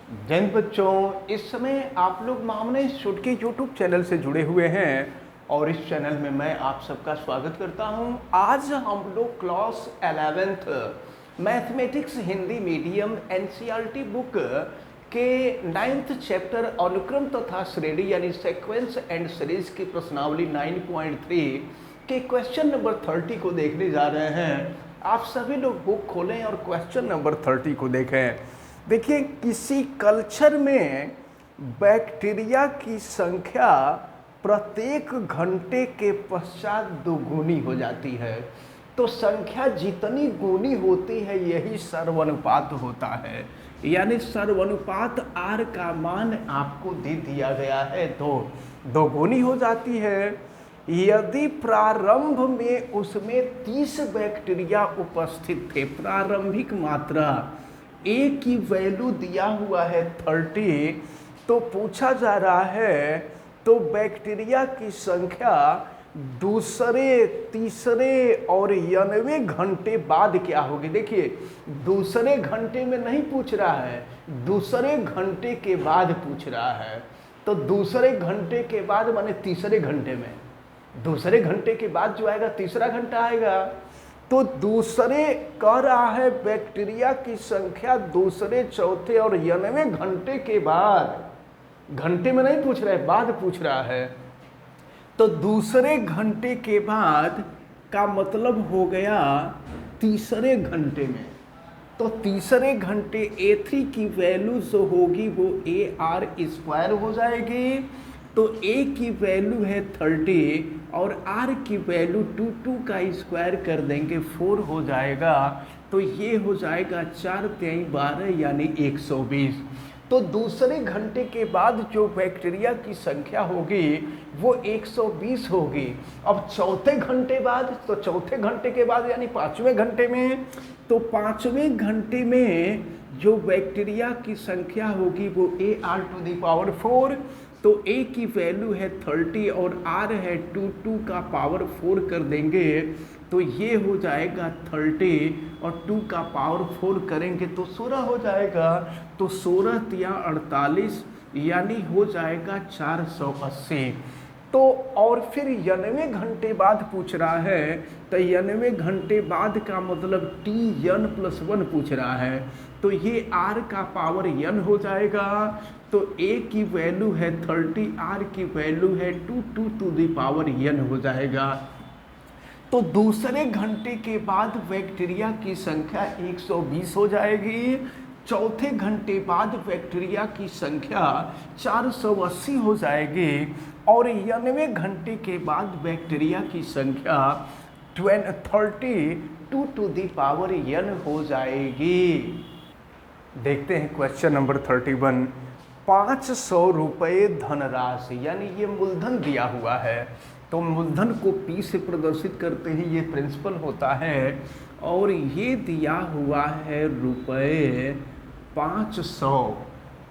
जय हिंद बच्चों, इस समय आप लोग मामने इंस्टीट्यूट के यूट्यूब चैनल से जुड़े हुए हैं और इस चैनल में मैं आप सबका स्वागत करता हूं। आज हम लोग class 11th mathematics Hindi medium NCERT book के 9th चैप्टर अनुक्रम तथा श्रेणी यानी सीक्वेंस एंड सीरीज की प्रश्नावली 9.3 के क्वेश्चन नंबर 30 को देखने जा रहे हैं। आप सभी लोग बुक खोलें और क्वेश्चन नंबर 30 को देखें। देखिए, किसी कल्चर में बैक्टीरिया की संख्या प्रत्येक घंटे के पश्चात दोगुनी हो जाती है। तो संख्या जितनी गुनी होती है यही सर्वानुपात होता है, यानी सर्वानुपात R का मान आपको दे दिया गया है, दोगुनी हो जाती है। यदि प्रारंभ में उसमें 30 बैक्टीरिया उपस्थित थे, प्रारंभिक मात्रा A की वैल्यू दिया हुआ है 30, तो पूछा जा रहा है तो बैक्टीरिया की संख्या दूसरे, तीसरे और 90 घंटे बाद क्या होगी। देखिए, दूसरे घंटे में नहीं पूछ रहा है, दूसरे घंटे के बाद पूछ रहा है। तो दूसरे घंटे के बाद माने तीसरे घंटे में, दूसरे घंटे के बाद जो आएगा तीसरा घंटा आएगा। तो दूसरे कह रहा है बैक्टीरिया की संख्या दूसरे, चौथे और 90 घंटे के बाद, घंटे में नहीं पूछ रहा है, बाद पूछ रहा है। तो दूसरे घंटे के बाद का मतलब हो गया तीसरे घंटे में। तो तीसरे घंटे A3 की वैल्यू जो होगी वो AR² हो जाएगी। तो A की वैल्यू है 30 और R की वैल्यू 2 का स्क्वायर कर देंगे 4 हो जाएगा। तो ये हो जाएगा 4 × 12 यानी 120। तो दूसरे घंटे के बाद जो बैक्टीरिया की संख्या होगी वो 120 होगी। अब चौथे घंटे बाद, तो चौथे घंटे के बाद यानी पाँचवें घंटे में, तो पाँचवें घंटे में जो बैक्टीरिया की संख्या होगी वो AR⁴। तो A की वैल्यू है 30 और R है 2 का पावर 4 कर देंगे तो ये हो जाएगा 30 और 2 का पावर 4 करेंगे तो 16 हो जाएगा। तो 16 × 48 यानी हो जाएगा 480। तो और फिर 90 घंटे बाद पूछ रहा है, तो 90 घंटे बाद का मतलब Tn+1 पूछ रहा है। तो ये R का पावर n हो जाएगा। तो A की वैल्यू है 30, R की वैल्यू है 2 n हो जाएगा। तो दूसरे घंटे के बाद बैक्टीरिया की संख्या 120 हो जाएगी। चौथे घंटे बाद बैक्टीरिया की संख्या 480 हो जाएगी और 90 घंटे के बाद बैक्टीरिया की संख्या 32 n हो जाएगी। देखते हैं क्वेश्चन नंबर 31। 500 रुपये धनराशि, यानी ये मूलधन दिया हुआ है, तो मूलधन को P से प्रदर्शित करते हैं, ये प्रिंसिपल होता है। और ये दिया हुआ है रुपये 500,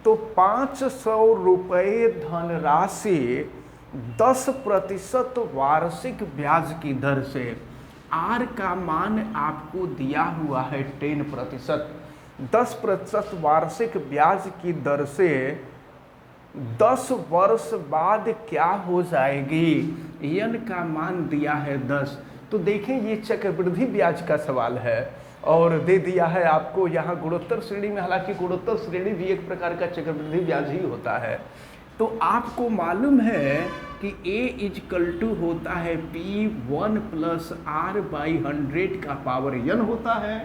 तो 500 रुपये धनराशि 10% वार्षिक ब्याज की दर से, R का मान आपको दिया हुआ है 10%, 10% वार्षिक ब्याज की दर से 10 वर्ष बाद क्या हो जाएगी। n का मान दिया है 10। तो देखें, ये चक्रवृद्धि ब्याज का सवाल है और दे दिया है आपको यहाँ गुणोत्तर श्रेणी में। हालांकि गुणोत्तर श्रेणी भी एक प्रकार का चक्रवृद्धि ब्याज ही होता है। तो आपको मालूम है कि A होता है P1 + R/100 का पावर n होता है।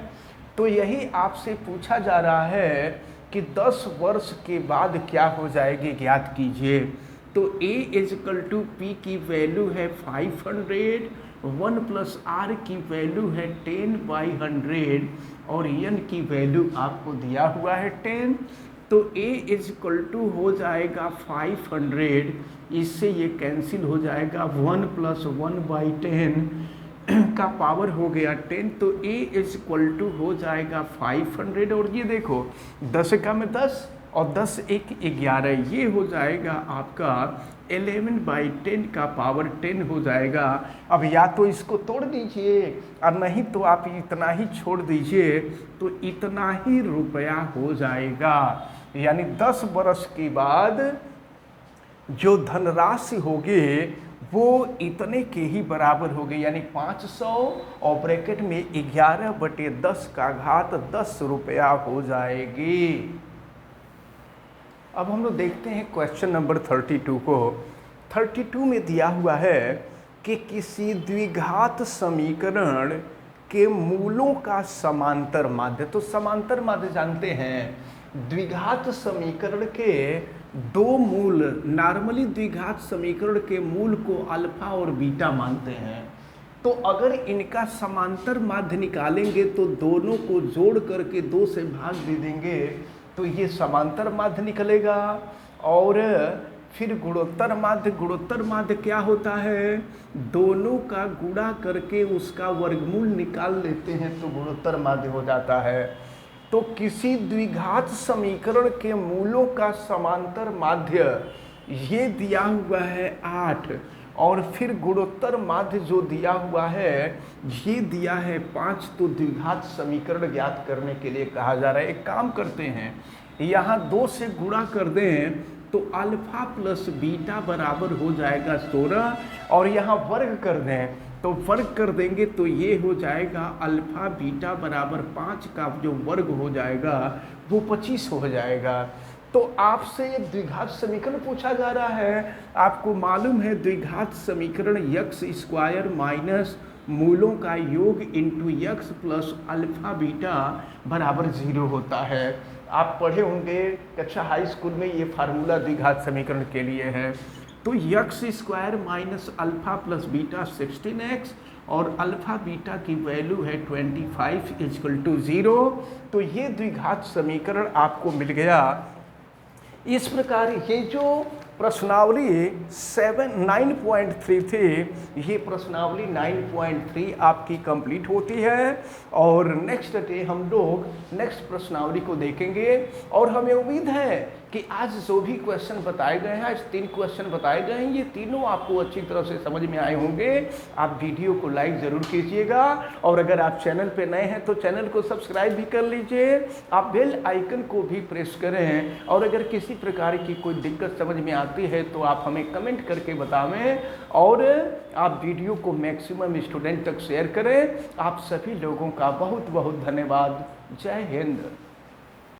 तो यही आपसे पूछा जा रहा है कि 10 वर्ष के बाद क्या हो जाएगी, ज्ञात कीजिए। तो A P की वैल्यू है 500, 1 + R की वैल्यू है 10/100 और n की वैल्यू आपको दिया हुआ है 10। तो A हो जाएगा 500, इससे ये कैंसिल हो जाएगा, 1 + 1/10 का पावर हो गया 10। तो A हो जाएगा 500 और ये देखो 10 का में 10 और 10 × 1 11, ये हो जाएगा आपका 11/10 का पावर 10 हो जाएगा। अब या तो इसको तोड़ दीजिए और नहीं तो आप इतना ही छोड़ दीजिए, तो इतना ही रुपया हो जाएगा। यानी 10 वर्ष के बाद जो धनराशि होगी वो इतने के ही बराबर होगी, यानी 500 और ब्रैकेट में 11/10 का घात 10 रुपया हो जाएगी। अब हम लोग देखते हैं क्वेश्चन नंबर 32 को। 32 में दिया हुआ है कि किसी द्विघात समीकरण के मूलों का समांतर माध्य, तो समांतर माध्य जानते हैं, द्विघात समीकरण के दो मूल, नॉर्मली द्विघात समीकरण के मूल को अल्फा और बीटा मानते हैं। तो अगर इनका समांतर माध्य निकालेंगे तो दोनों को जोड़ करके 2 से भाग दे देंगे तो ये समांतर माध्य निकलेगा। और फिर गुणोत्तर माध्य क्या होता है, दोनों का गुणा करके उसका वर्गमूल निकाल लेते हैं तो गुणोत्तर माध्य हो जाता है। तो किसी द्विघात समीकरण के मूलों का समांतर माध्य ये दिया हुआ है 8, और फिर गुणोत्तर माध्य जो दिया हुआ है ये दिया है 5। तो द्विघात समीकरण ज्ञात करने के लिए कहा जा रहा है, एक काम करते हैं, यहाँ 2 से गुणा कर दें तो अल्फा प्लस बीटा बराबर हो जाएगा 16, और यहाँ वर्ग कर दें तो वर्ग कर देंगे तो ये हो जाएगा अल्फा बीटा बराबर 5 का जो वर्ग हो जाएगा वो 25 हो जाएगा। तो आपसे ये द्विघात समीकरण पूछा जा रहा है, आपको मालूम है द्विघात समीकरण x² माइनस मूलों का योग into x plus alpha beta बराबर 0 होता है। आप पढ़े होंगे कक्षा हाई स्कूल में, ये फार्मूला द्विघात समीकरण के लिए है। तो x² minus alpha plus beta 16x और अल्फा बीटा की वैल्यू है 25 = 0। तो ये द्विघात समीकरण आपको मिल गया। इस प्रकार ये जो प्रश्नावली 9.3 थी, ये प्रश्नावली 9.3 आपकी कंप्लीट होती है। और नेक्स्ट डे हम लोग नेक्स्ट प्रश्नावली को देखेंगे। और हमें उम्मीद है कि आज जो भी क्वेश्चन बताए गए हैं, आज 3 क्वेश्चन बताए गए हैं, ये तीनों आपको अच्छी तरह से समझ में आए होंगे। आप वीडियो को लाइक ज़रूर कीजिएगा, और अगर आप चैनल पे नए हैं तो चैनल को सब्सक्राइब भी कर लीजिए। आप बेल आइकन को भी प्रेस करें, और अगर किसी प्रकार की कोई दिक्कत समझ में आती है तो आप हमें कमेंट करके बतावें, और आप वीडियो को मैक्सिमम स्टूडेंट तक शेयर करें। आप सभी लोगों का बहुत बहुत धन्यवाद। जय हिंद।